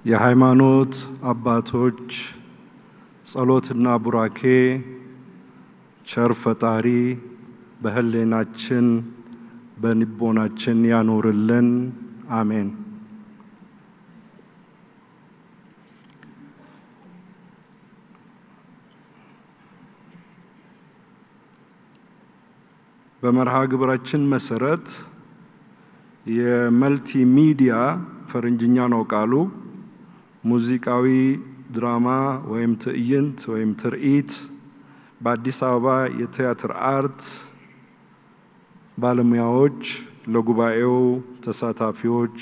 የሃይማኖት አባቶች ጸሎትና ቡራኬ ቸር ፈጣሪ በህሊናችን በልቦናችን ያኖርልን። አሜን። በመርሃ ግብራችን መሰረት የመልቲ ሚዲያ ፈረንጅኛ ነው ቃሉ ሙዚቃዊ ድራማ ወይም ትዕይንት ወይም ትርኢት በአዲስ አበባ የቲያትር አርት ባለሙያዎች ለጉባኤው ተሳታፊዎች፣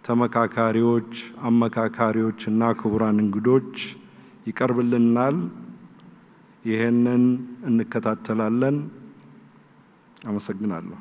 ተመካካሪዎች፣ አመካካሪዎች እና ክቡራን እንግዶች ይቀርብልናል። ይሄንን እንከታተላለን። አመሰግናለሁ።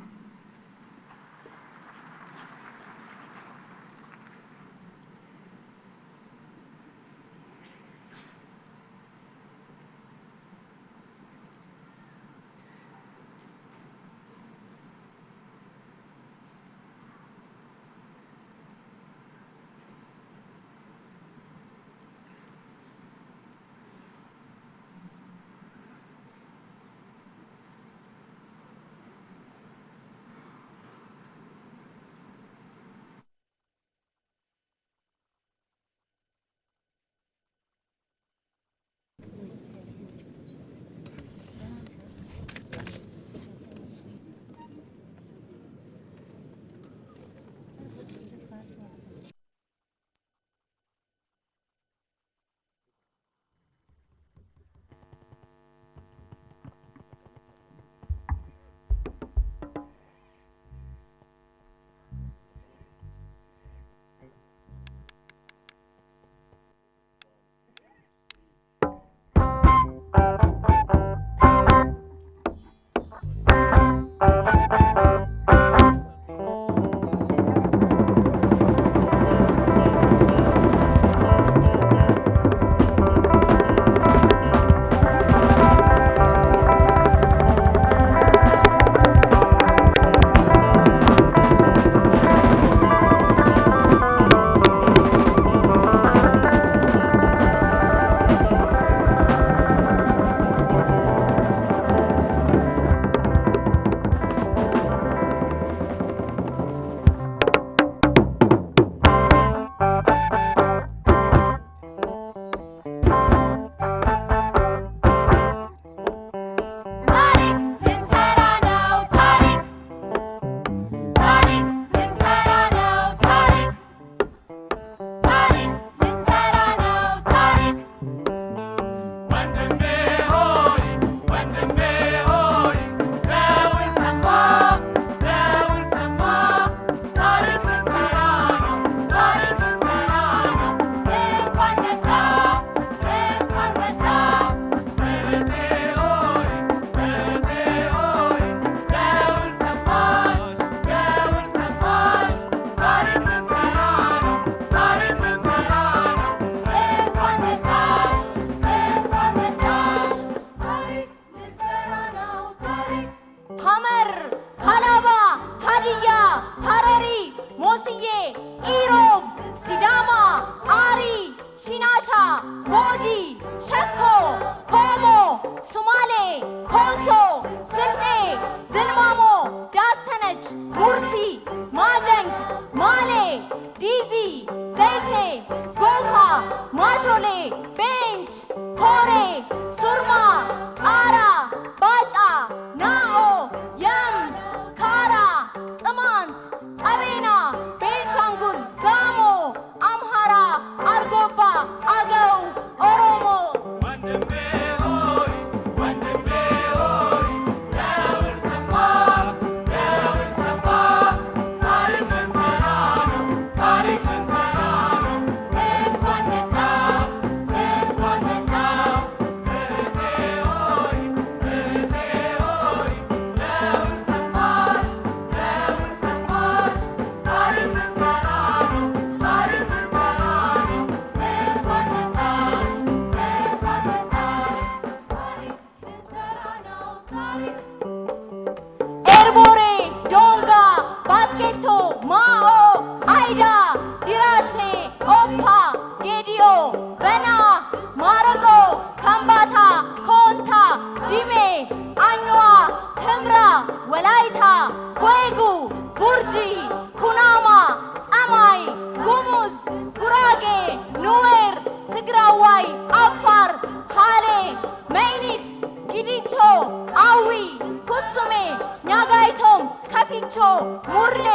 ሙርሌ፣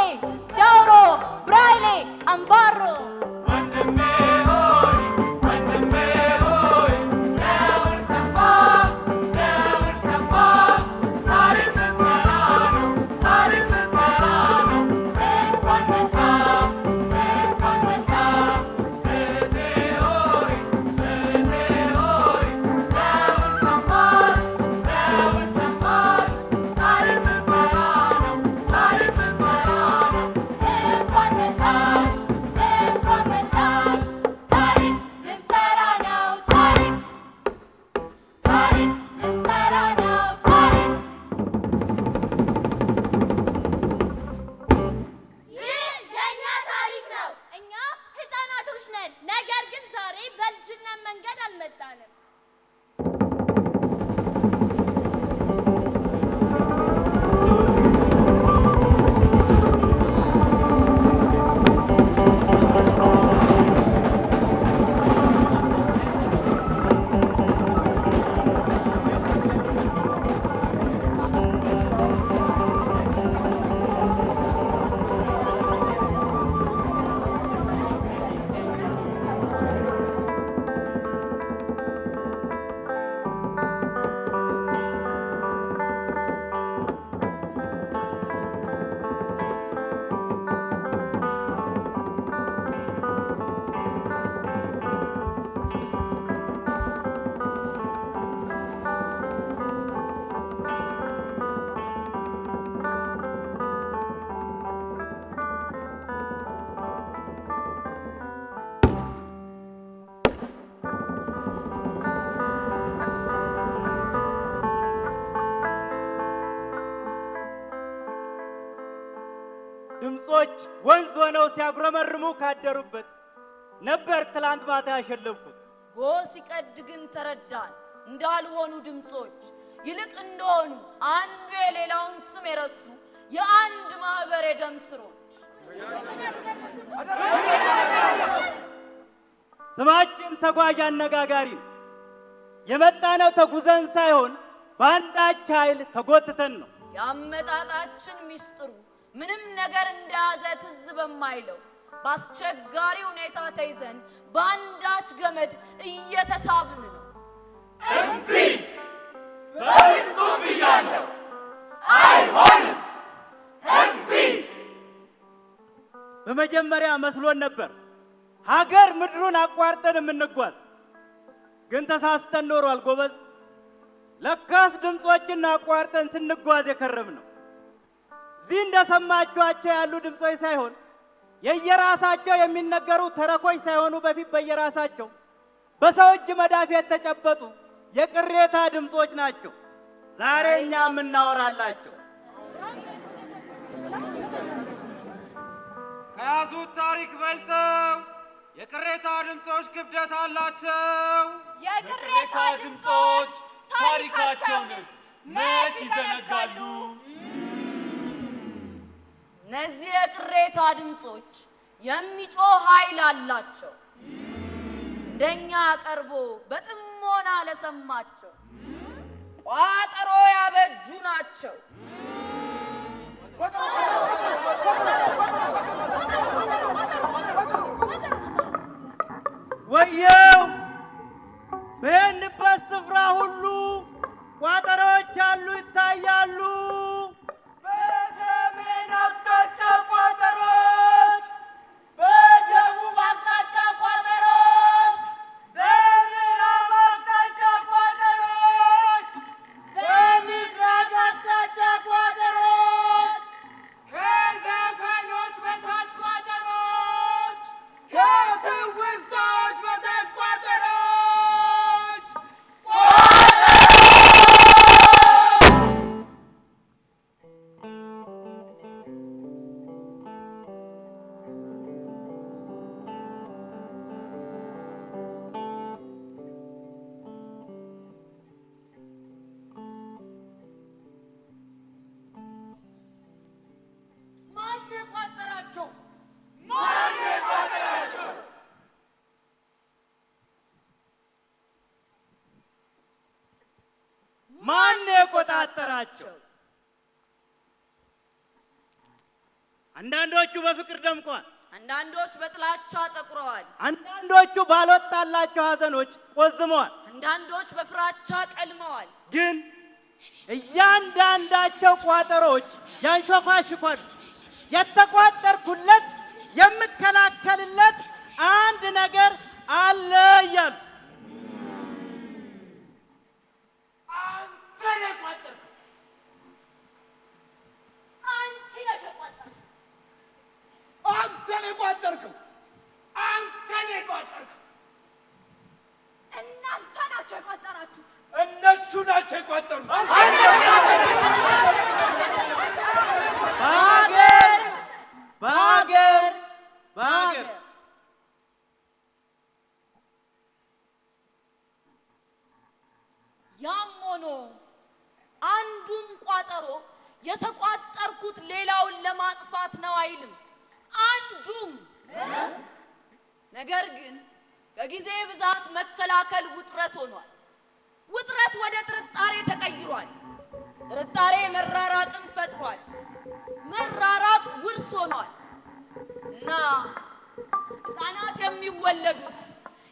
ዳውሮ፣ ብራይሌ፣ አምባሮ ድምጾች ወንዝ ሆነው ሲያጉረመርሙ ካደሩበት ነበር ትላንት ማታ ያሸለብኩት። ጎ ሲቀድ ግን ተረዳን እንዳልሆኑ ድምጾች ይልቅ እንደሆኑ አንዱ የሌላውን ስም የረሱ የአንድ ማህበር የደም ስሮች። ስማችን ተጓዥ አነጋጋሪ ነው። የመጣነው ተጉዘን ሳይሆን በአንዳች ኃይል ተጎትተን ነው። ያመጣጣችን ሚስጥሩ ምንም ነገር እንደያዘ ትዝ በማይለው በአስቸጋሪ ሁኔታ ተይዘን በአንዳች ገመድ እየተሳብን ነው። እምቢ! በፍጹም ብያለሁ! አይሆንም! እምቢ! በመጀመሪያ መስሎን ነበር ሀገር ምድሩን አቋርጠን የምንጓዝ፣ ግን ተሳስተን ኖሯል ጎበዝ። ለካስ ድምጾችን አቋርጠን ስንጓዝ የከረም ነው። እዚህ እንደሰማችኋቸው ያሉ ድምጾች ሳይሆን የየራሳቸው የሚነገሩ ተረኮች ሳይሆኑ በፊት በየራሳቸው በሰው እጅ መዳፍ የተጨበጡ የቅሬታ ድምጾች ናቸው ዛሬ እኛ የምናወራላቸው። ከያዙት ታሪክ በልጠው የቅሬታ ድምጾች ክብደት አላቸው። የቅሬታ ድምጾች ታሪካቸውንስ መች ይዘነጋሉ? እነዚህ የቅሬታ ድምጾች የሚጮህ ኃይል አላቸው። እንደኛ ቀርቦ በጥሞና ለሰማቸው ቋጠሮ ያበጁ ናቸው። ወየው በሄንበት ስፍራ ሁሉ ቋጠሮች አሉ ይታያሉ። በሰሜን አቅጣጫ ቋጠሮች፣ በደቡብ አቅጣጫ ቋጠሮች፣ በምዕራብ አቅጣጫ ቋጠሮች፣ በምስራቅ አቅጣጫ ቋጠሮች፣ ከዘፈኖች በታች ቋጠሮች፣ ከትውስታዎች በታች ቋጠሮች ማን የቆጣጠራቸው? አንዳንዶቹ በፍቅር ደምቀዋል፣ አንዳንዶች በጥላቻ ጠቁረዋል፣ አንዳንዶቹ ባልወጣላቸው ሐዘኖች ቆዝመዋል፣ አንዳንዶች በፍራቻ ቀልመዋል። ግን እያንዳንዳቸው ቋጠሮች ያንሾካሽኳል። የተቋጠርኩለት የምከላከልለት አንድ ነገር አለ እያሉ አንተ ነህ የቋጠርከው። አንቺ ነሽ የቋጠርሽው። አንተ ነህ የቋጠርከው። አንተ ነህ የቋጠርከው። እናንተ ናችሁ የቋጠራችሁት። እነሱ ናቸው የቋጠሩት። በአገር ያም ሆኖ አንዱም ቋጠሮ የተቋጠርኩት ሌላውን ለማጥፋት ነው አይልም። አንዱም ነገር ግን ከጊዜ ብዛት መከላከል ውጥረት ሆኗል። ውጥረት ወደ ጥርጣሬ ተቀይሯል። ጥርጣሬ መራራቅን ፈጥሯል። መራራቅ ውርስ ሆኗል እና ሕፃናት የሚወለዱት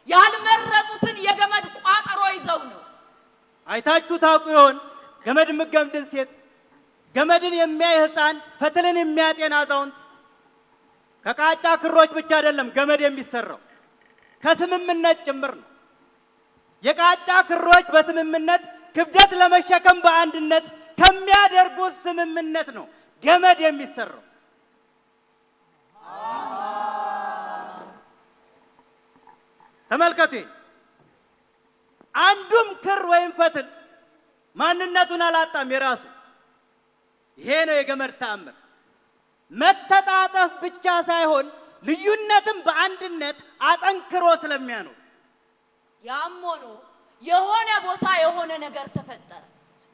ያልመረጡትን የገመድ ቋጠሮ ይዘው ነው። አይታችሁ ታውቁ ይሆን? ገመድ የምትገምድን ሴት፣ ገመድን የሚያይ ሕፃን፣ ፈትልን የሚያጤን አዛውንት። ከቃጫ ክሮች ብቻ አይደለም ገመድ የሚሰራው፣ ከስምምነት ጭምር ነው። የቃጫ ክሮች በስምምነት ክብደት ለመሸከም በአንድነት ከሚያደርጉት ስምምነት ነው ገመድ የሚሰራው። ተመልከቱ። አንዱም ክር ወይም ፈትል ማንነቱን አላጣም የራሱ። ይሄ ነው የገመድ ተአምር። መተጣጠፍ ብቻ ሳይሆን ልዩነትም በአንድነት አጠንክሮ ስለሚያኖር። ያም ሆኖ የሆነ ቦታ የሆነ ነገር ተፈጠረ።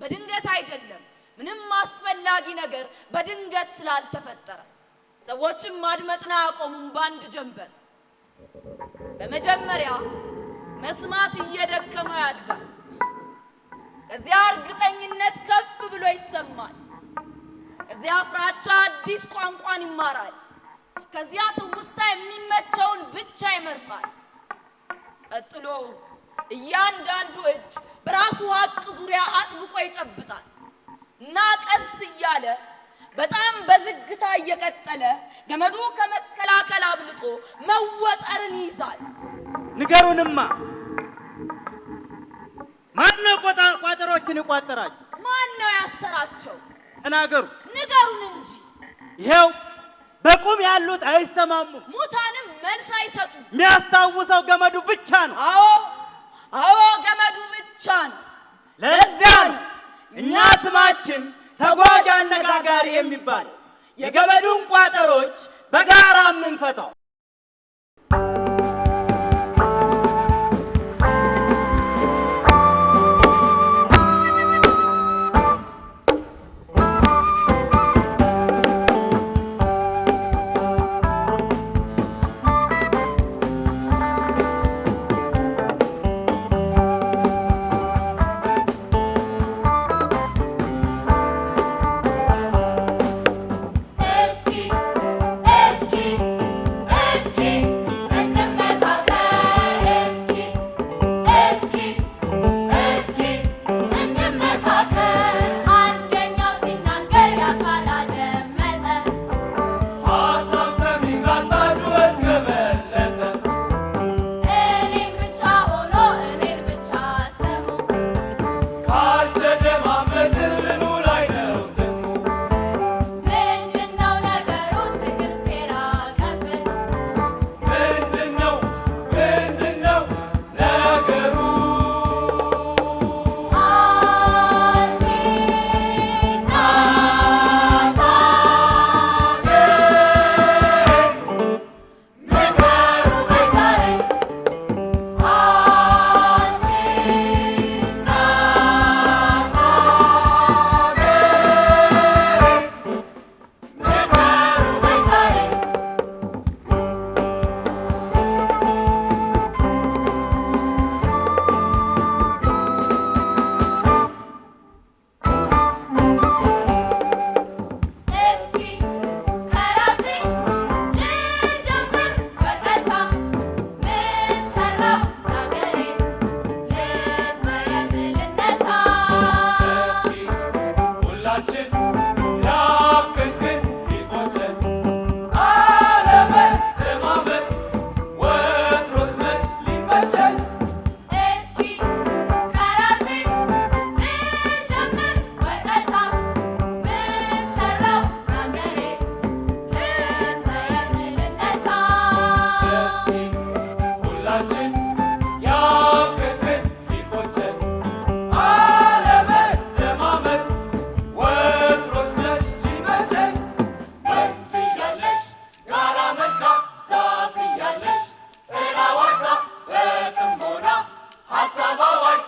በድንገት አይደለም። ምንም አስፈላጊ ነገር በድንገት ስላልተፈጠረ ሰዎችም ማድመጥን አያቆሙም በአንድ ጀንበር። በመጀመሪያ መስማት እየደከመ ያድጋል። ከዚያ እርግጠኝነት ከፍ ብሎ ይሰማል። ከዚያ ፍራቻ አዲስ ቋንቋን ይማራል። ከዚያ ትውስታ የሚመቸውን ብቻ ይመርጣል። ቀጥሎ እያንዳንዱ እጅ በራሱ ሀቅ ዙሪያ አጥብቆ ይጨብጣል እና ቀስ እያለ በጣም በዝግታ እየቀጠለ ገመዱ ከመከላከል አብልጦ መወጠርን ይይዛል። ንገሩንማ፣ ማን ነው ቋጠሮችን ይቋጠራቸው? ማን ነው ያሰራቸው? ተናገሩ፣ ንገሩን እንጂ። ይሄው በቁም ያሉት አይሰማሙም። ሙታንም መልስ አይሰጡም። የሚያስታውሰው ገመዱ ብቻ ነው። አዎ ገመዱ ብቻ ነው። ለዚያ ነው እኛ ስማችን ተጓዥ አነጋጋሪ የሚባለው የገመዱን ቋጠሮች በጋራ የምንፈታው። እስኪ ፍቅራችን ያብቅብን ይቆጨን አለመደማመጥ ወትሮስ ነሽ ሊመቸን ወንዝ እያለሽ ጋራ መልካ ዛፍ እያለሽ ጥላ ወርዳ በጥሞና ሀሳብ አዋይ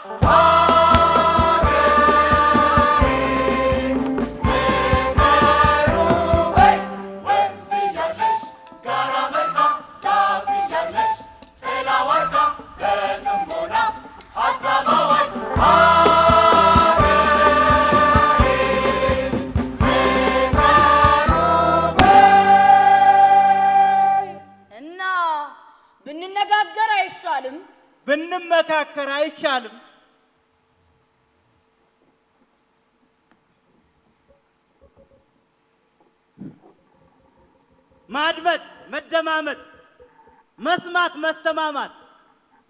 ብንነጋገር አይሻልም? ብንመካከር አይቻልም? ማድመጥ መደማመጥ፣ መስማት መሰማማት፣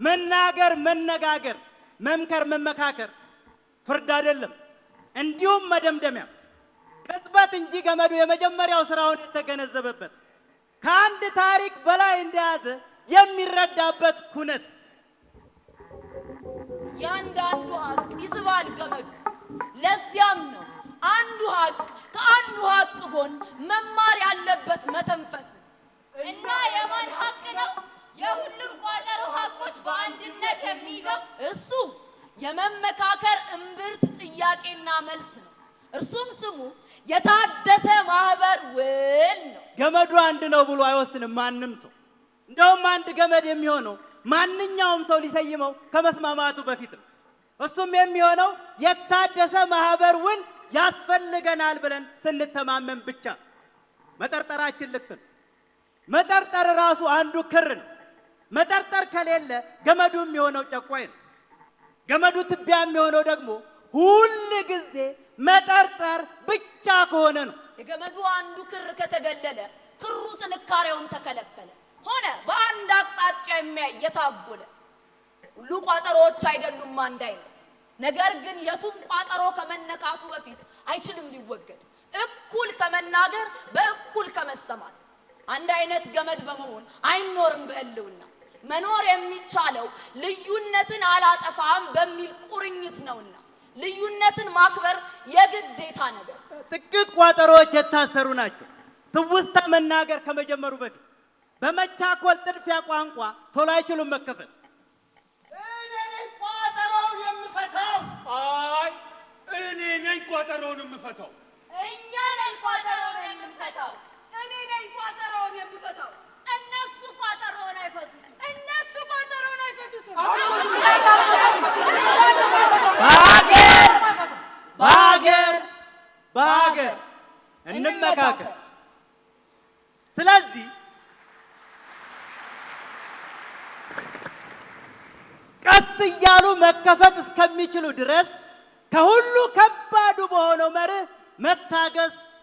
መናገር መነጋገር፣ መምከር መመካከር ፍርድ አይደለም፣ እንዲሁም መደምደሚያ ቅጽበት እንጂ ገመዱ የመጀመሪያው ስራውን የተገነዘበበት ከአንድ ታሪክ በላይ እንደያዘ የሚረዳበት ኩነት ያንዳንዱ ሀቅ ይስባል ገመዱ። ለዚያም ነው አንዱ ሀቅ ከአንዱ ሀቅ ጎን መማር ያለበት መተንፈስ። እና የማን ሀቅ ነው የሁሉም ቋጠሮ ሀቆች በአንድነት የሚይዘው? እሱ የመመካከር እምብርት ጥያቄና መልስ ነው። እርሱም ስሙ የታደሰ ማህበር ውል ነው። ገመዱ አንድ ነው ብሎ አይወስንም ማንም ሰው። እንደውም አንድ ገመድ የሚሆነው ማንኛውም ሰው ሊሰይመው ከመስማማቱ በፊት ነው። እሱም የሚሆነው የታደሰ ማህበር ውል ያስፈልገናል ብለን ስንተማመን ብቻ። መጠርጠራችን ልክ ነው። መጠርጠር ራሱ አንዱ ክር ነው። መጠርጠር ከሌለ ገመዱ የሚሆነው ጨቋይ ነው። ገመዱ ትቢያ የሚሆነው ደግሞ ሁል ጊዜ መጠርጠር ብቻ ከሆነ ነው። የገመዱ አንዱ ክር ከተገለለ ክሩ ጥንካሬውን ተከለከለ ሆነ በአንድ አቅጣጫ የሚያይ የታጎለ። ሁሉ ቋጠሮዎች አይደሉም አንድ አይነት። ነገር ግን የቱም ቋጠሮ ከመነካቱ በፊት አይችልም ሊወገድ፣ እኩል ከመናገር በእኩል ከመሰማት። አንድ አይነት ገመድ በመሆን አይኖርም በህልውና። መኖር የሚቻለው ልዩነትን አላጠፋም በሚል ቁርኝት ነውና ልዩነትን ማክበር የግዴታ ነገር። ጥቂት ቋጠሮዎች የታሰሩ ናቸው። ትውስታ መናገር ከመጀመሩ በፊት በመቻኮል ጥድፊያ ቋንቋ ቶሎ አይችሉም መከፈት። እኔ ነኝ ቋጠሮውን የምፈታው። አይ እኔ ነኝ ቋጠሮውን የምፈታው። እኛ ነን ቋጠሮውን የምንፈታው። እኔ ነኝ ቋጠሮውን የምፈታው። እነሱ ቋጠሮውን አይፈቱትም። እነሱ ቋጠሮውን አይፈቱትም። በሀገር እንመካከር። ስለዚህ ቀስ እያሉ መከፈት እስከሚችሉ ድረስ ከሁሉ ከባዱ በሆነው መርህ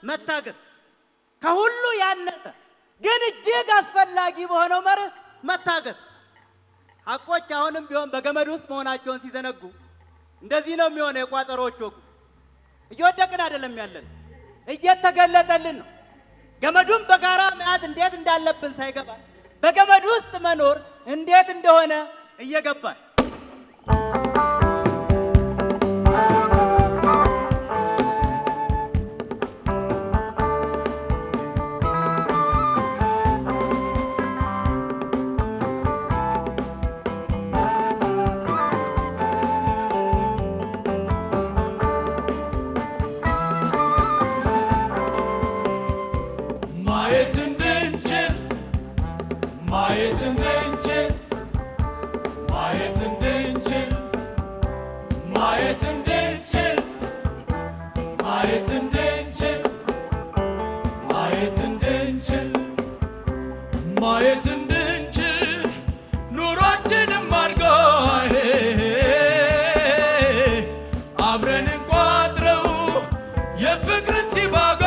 መታገስ፣ ከሁሉ ያነሰ ግን እጅግ አስፈላጊ በሆነው መርህ መታገስ። ሐቆች አሁንም ቢሆን በገመድ ውስጥ መሆናቸውን ሲዘነጉ እንደዚህ ነው የሚሆነው። የቋጠሮዎች ወጉ እየወደቅን አይደለም ያለን፣ እየተገለጠልን ነው። ገመዱን በጋራ መያዝ እንዴት እንዳለብን ሳይገባ በገመድ ውስጥ መኖር እንዴት እንደሆነ እየገባል። ማየት እንድንችል ኑሯችንም አድርጎ አብረን እንቋጥረው የፍቅርን ሲባጎ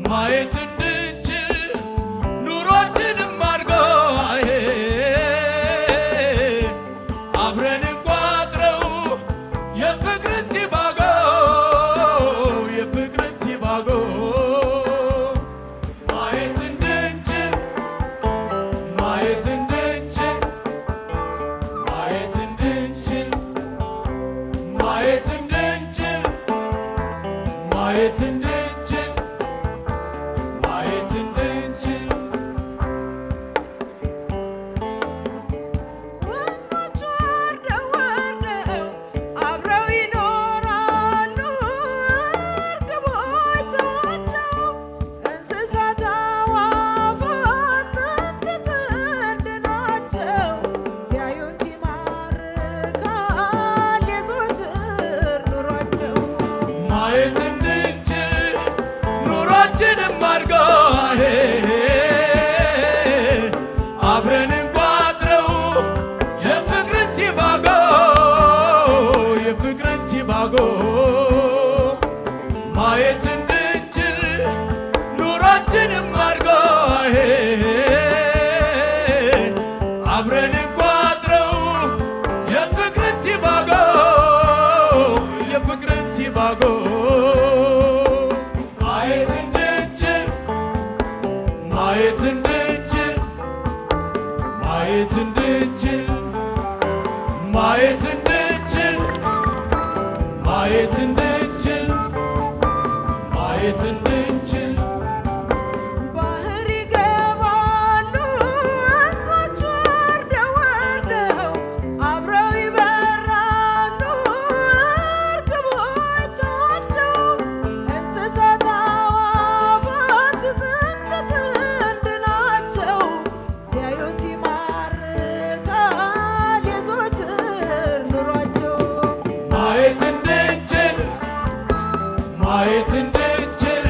ማየት እንድንችል ኑሯችንም አድርጎ አብረን እንቋጥረው የፍቅርን ሲባጎ ማየት እንድንችል ማየት እንድንችል ማየት እንድንችል ማየት እንድንችል ማየት እንድንችል ባህር ይገባሉ ወንዞች ወርደው ወርደው አብረው ይበራሉ እርግቦች ተዋደው እንስሳት አዕዋፋት ጥንድ ጥንድ ናቸው ሲያዩት ይማርካል የዘወትር ኑሯቸው ማየት እንድንችል ማየት እንድንችል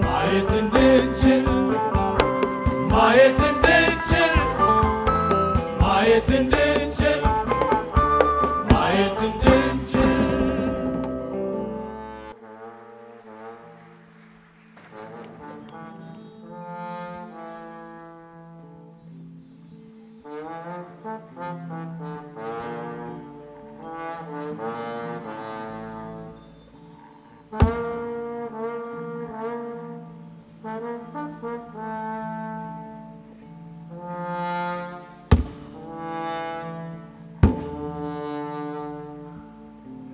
ማየት እንድንችል ማየት እንድንችል ማየት እንድንችል ማየት እንድንችል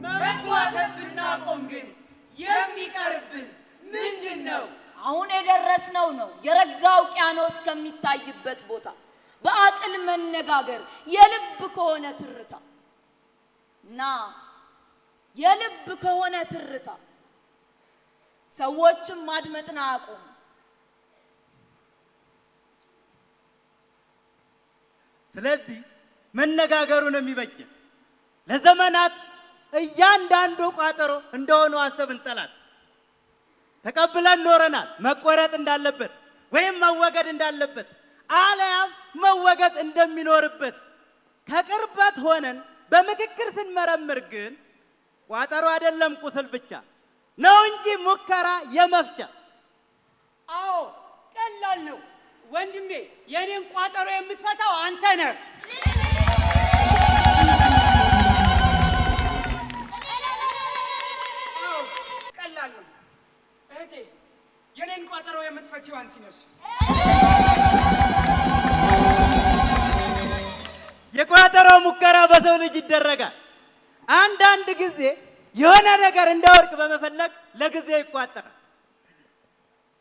መጓተት ብናቆም ግን የሚቀርብን ምንድን ነው? አሁን የደረስነው ነው የረጋ ውቅያኖስ ከሚታይበት ቦታ በአቅል መነጋገር የልብ ከሆነ ትርታ እና የልብ ከሆነ ትርታ ሰዎችም ማድመጥን አያቆሙ። ስለዚህ መነጋገሩ ነው የሚበጀን። ለዘመናት እያንዳንዱ ቋጠሮ እንደሆኑ አሰብን ጠላት ተቀብለን ኖረናል። መቆረጥ እንዳለበት ወይም መወገድ እንዳለበት አለያም መወገድ እንደሚኖርበት ከቅርበት ሆነን በምክክር ስንመረምር ግን ቋጠሮ አይደለም ቁስል ብቻ ነው እንጂ ሙከራ የመፍቻ። አዎ ቀላል ነው ወንድሜ፣ የኔን ቋጠሮ የምትፈታው አንተ ነህ። አዎ ቀላል ነው እህቴ፣ የኔን ቋጠሮ የምትፈቺው አንቺ ነሽ። የቋጠሮ ሙከራ በሰው ልጅ ይደረጋል። አንዳንድ ጊዜ የሆነ ነገር እንደ ወርቅ በመፈለግ ለጊዜው ይቋጠራል።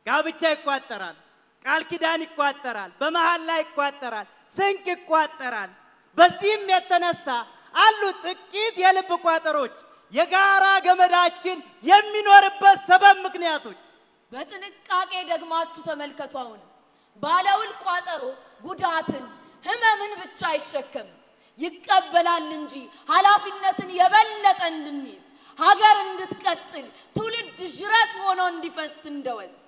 ጋብቻ ይቋጠራል፣ ቃል ኪዳን ይቋጠራል፣ በመሐላ ይቋጠራል፣ ስንቅ ይቋጠራል። በዚህም የተነሳ አሉ ጥቂት የልብ ቋጠሮች የጋራ ገመዳችን የሚኖርበት ሰበብ ምክንያቶች። በጥንቃቄ ደግማችሁ ተመልከቱ። አሁን ባለውል ቋጠሮ ጉዳትን ህመምን ብቻ አይሸከምም፣ ይቀበላል እንጂ ኃላፊነትን የበለጠ እንድንይዝ ሀገር እንድትቀጥል ትውልድ ጅረት ሆኖ እንዲፈስ እንደወንዝ።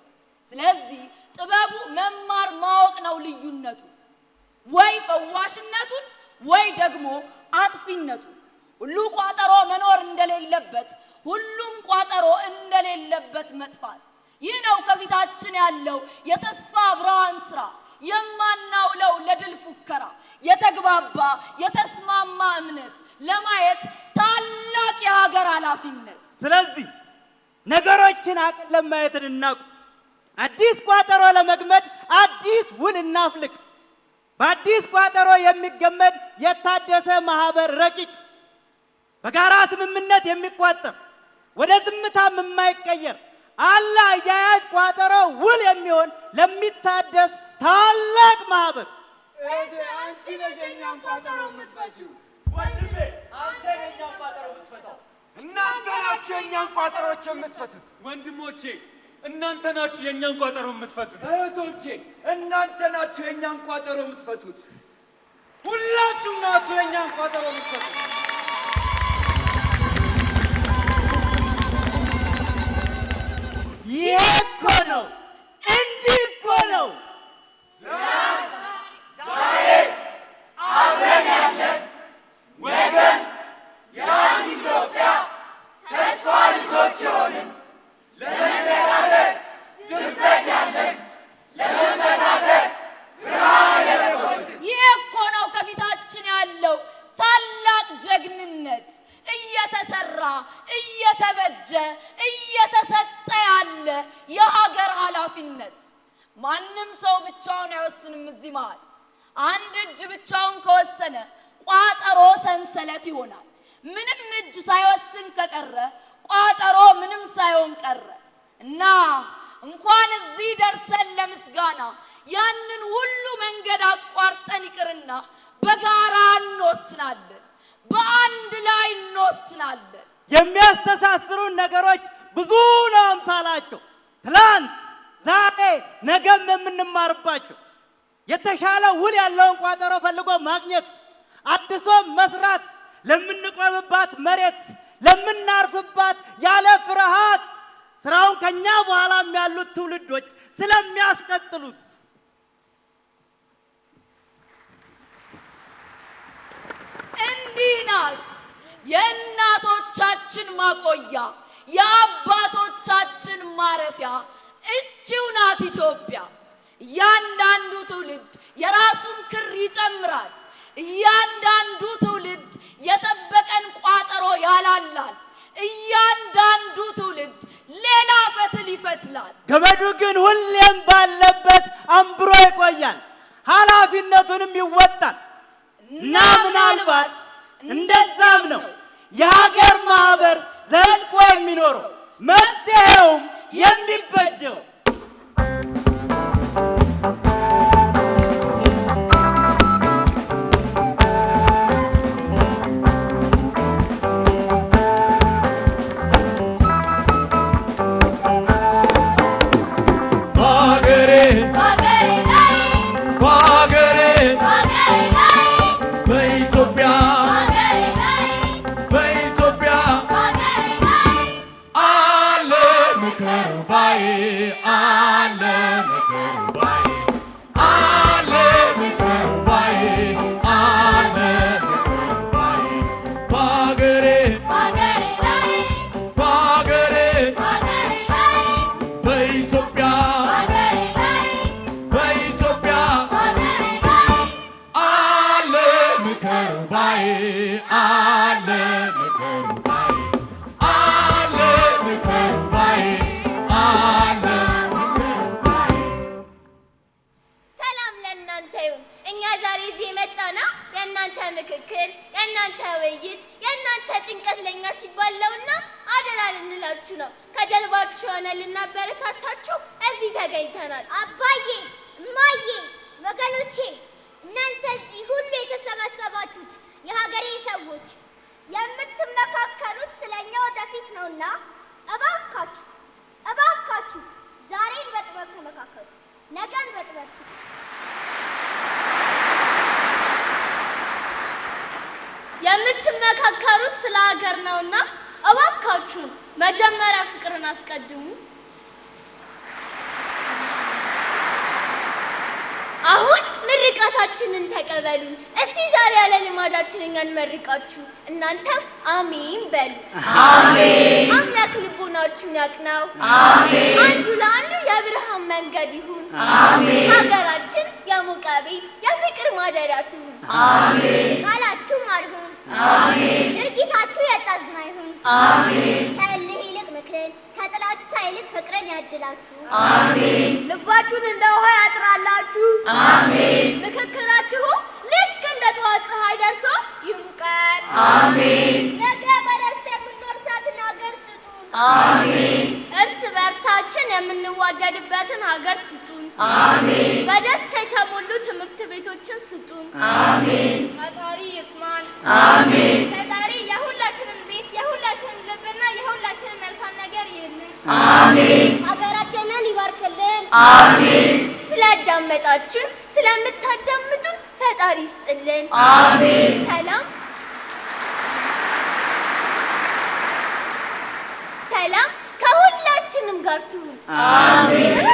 ስለዚህ ጥበቡ መማር ማወቅ ነው ልዩነቱ፣ ወይ ፈዋሽነቱን ወይ ደግሞ አጥፊነቱ። ሁሉ ቋጠሮ መኖር እንደሌለበት ሁሉም ቋጠሮ እንደሌለበት መጥፋት። ይህ ነው ከፊታችን ያለው የተስፋ ብርሃን ስራ፣ የማናውለው ለድል ፉከራ፣ የተግባባ የተስማማ እምነት ለማየት ታላቅ የሀገር ኃላፊነት። ስለዚህ ነገሮችን አቅለን ማየትን እናቁ። አዲስ ቋጠሮ ለመግመድ አዲስ ውል እናፍልቅ። በአዲስ ቋጠሮ የሚገመድ የታደሰ ማህበር ረቂቅ በጋራ ስምምነት የሚቋጠር ወደ ዝምታም የማይቀየር አለ አያያዥ ቋጠሮ ውል የሚሆን ለሚታደስ ታላቅ ማህበር። አንቺ ነሽ የእኛን ቋጠሮ የምትፈቺው። ወንድሜ አንተ የእኛን ቋጠሮ የምትፈታው። እናንተ ናችሁ የእኛን ቋጠሮች የምትፈቱት። ወንድሞቼ እናንተ ናችሁ የእኛን ቋጠሮ የምትፈቱት። እህቶቼ እናንተ ናችሁ የእኛን ቋጠሮ የምትፈቱት። ሁላችሁም ናችሁ የእኛን ቋጠሮ የምትፈቱት። ይሄ እኮ ነው፣ እንዲህ እኮ ነው። ዛሬ አብረን ያለን ወገን ያን ኢትዮጵያ ተስፋ ልጆች የሆንን ለመነጋገር ድፍረት ያለን ለመመካከር ብርሃን የለበስን። ይህ እኮ ነው ከፊታችን ያለው ታላቅ ጀግንነት፣ እየተሰራ እየተበጀ እየተሰጠ ያለ የሀገር ኃላፊነት። ማንም ሰው ብቻውን አይወስንም። እዚህ መሃል አንድ እጅ ብቻውን ከወሰነ ቋጠሮ ሰንሰለት ይሆናል። ምንም እጅ ሳይወስን ከቀረ ቋጠሮ ምንም ሳይሆን ቀረ እና እንኳን እዚህ ደርሰን ለምስጋና ያንን ሁሉ መንገድ አቋርጠን ይቅርና በጋራ እንወስናለን፣ በአንድ ላይ እንወስናለን። የሚያስተሳስሩን ነገሮች ብዙ ነው አምሳላቸው። ትላንት፣ ዛሬ፣ ነገም የምንማርባቸው የተሻለ ውል ያለውን ቋጠሮ ፈልጎ ማግኘት፣ አድሶ መስራት፣ ለምንቆምባት መሬት ለምናርፍባት ያለ ፍርሃት ስራውን ከኛ በኋላም ያሉት ትውልዶች ስለሚያስቀጥሉት እንዲህ ናት የእናቶቻችን ማቆያ፣ የአባቶቻችን ማረፊያ። እቺው ናት ኢትዮጵያ። እያንዳንዱ ትውልድ የራሱን ክር ይጨምራል። እያንዳንዱ ትውልድ የጠበቀን ቋጠሮ ያላላል። እያንዳንዱ ትውልድ ሌላ ፈትል ይፈትላል። ገመዱ ግን ሁሌም ባለበት አምብሮ ይቆያል፣ ኃላፊነቱንም ይወጣል እና ምናልባት እንደዛም ነው የሀገር ማህበር ዘልቆ የሚኖረው መፍትሄውም የሚበጀው። አባዬ እማዬ ወገኖቼ እናንተ እዚህ ሁሉ የተሰበሰባችሁት የሀገሬ ሰዎች የምትመካከሩት ስለኛ ወደፊት ነውና እባካችሁ ዛሬን በጥበብ ተመካከሩ፣ ነገን በጥበብ ስጡ። የምትመካከሩት ስለ ሀገር ነውና እባካችሁ መጀመሪያ ፍቅርን አስቀድሙ። አሁን ምርቃታችንን ተቀበሉ። እስቲ ዛሬ ያለ ልማዳችን እኛን መርቃችሁ እናንተም አሜን በሉ። አሜን። አምላክ ልቦናችሁን ያቅናው። አሜን። አንዱ ለአንዱ የብርሃን መንገድ ይሁን። አሜን። ሀገራችን የሞቀ ቤት የፍቅር ማደሪያ ትሁን። አሜን። ቃላችሁ ማር ይሁን። አሜን። ድርጊታችሁ የታዝና ይሁን። አሜን። ከእልህ ይልቅ ምክርን ከጥላቻ ይልቅ ፍቅርን ያድላችሁ። አሜን። ልባችሁን እንደ ውሃ ያጥራላችሁ። አሜን። ምክክራችሁ ልክ እንደ ጠዋት ፀሐይ ደርሶ ይሙቀን። አሜን። ነገ በደስታ የምንወርሳትን ሀገር ስጡን። አሜን። እርስ በእርሳችን የምንዋደድበትን ሀገር ስጡን። አሜን። በደስታ የተሞሉ ትምህርት ቤቶችን ስጡን። አሜን። ፈጣሪ ይስማን። አሜን። ፈጣሪ የሁላችንን ቤት የሁላችንን ልብና የሁላችንን መልካም ነገር ይሁንልን። አሜን። ሀገራችንን ይባርክልን። አሜን። ስላዳመጣችሁን ስለምታዳምጡን ፈጣሪ ይስጥልን። አሜን። ሰላም ከሁላችንም ጋር ትሁን። አሜን።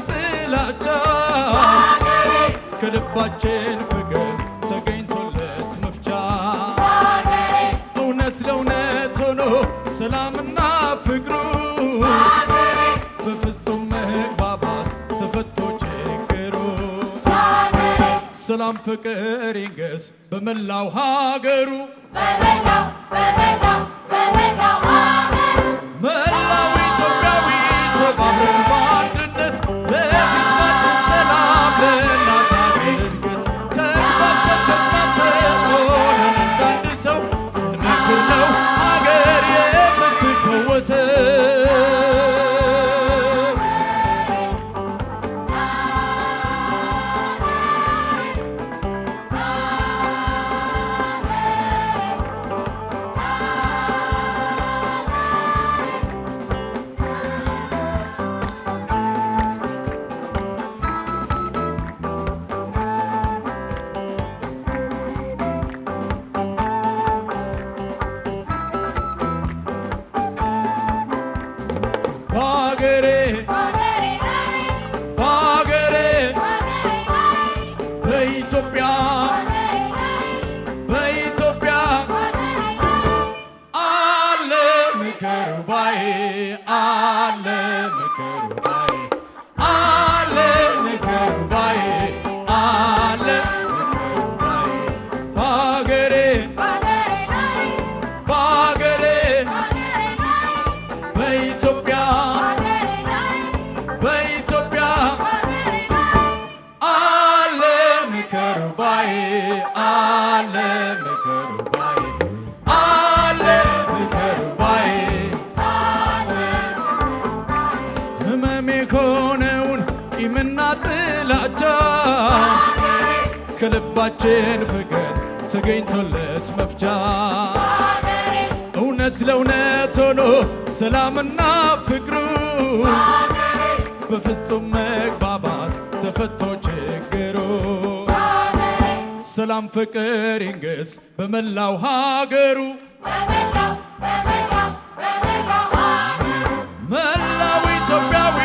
ጥላቻ ከልባችን ፍቅር ተገኝቶለት መፍቻ እውነት ለእውነት ሆኖ ሰላምና ፍቅሩ በፍጹም መግባባት ተፈቶ ችግሩ ሰላም ፍቅር ይንገስ በመላው ሀገሩ መላው ኢትዮጵያዊ ተባብረን በአንድነት ለሕዝባችን ሰላም ለእናት ሀገር እድገት ተግባብተን ተስማምተን ሆነን እንዳንድ ሰው ስንመክር ነው ሀገር የምትፈወሰው። በኢትዮጵያ አለ ምክር ባዬ አለ ምክር ባዬ አለ ምክር ባዬ አለ ምክር ባዬ በአገሬ በኢትዮጵያ አለ ምክር ባዬ አለ ምክር ባዬ አለ ምክር ባዬ ህመሜ ከሆነውን ቂምና ጥላቻ ከልባችን ፍቅር ተገኝቶለት መፍቻ እውነት ለእውነት ሆኖ ሰላምና ፍቅሩ በፍጹም መግባባት ተፈቶ ችግሩ ሰላም ፍቅር ይንገስ በመላው ሀገሩ መላው ኢትዮጵያዊ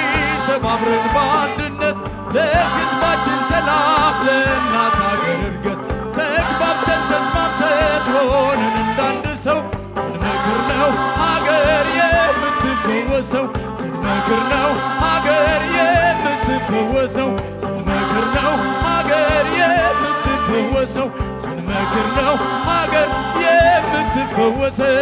ተባብረን በአንድነት ለሕዝባችን ሰላም ለእናት ሀገር እድገት ተግባብተን ተስማምተን ሆነን እንዳንድ ሰው ስንመክር ነው ሀገር የምትፈወሰው ስንመክር ነው ሀገር የምትፈወሰው ስንመክር ነው ሀገር የምትፈወሰው ስንመክር ነው ሀገር የምትፈወሰው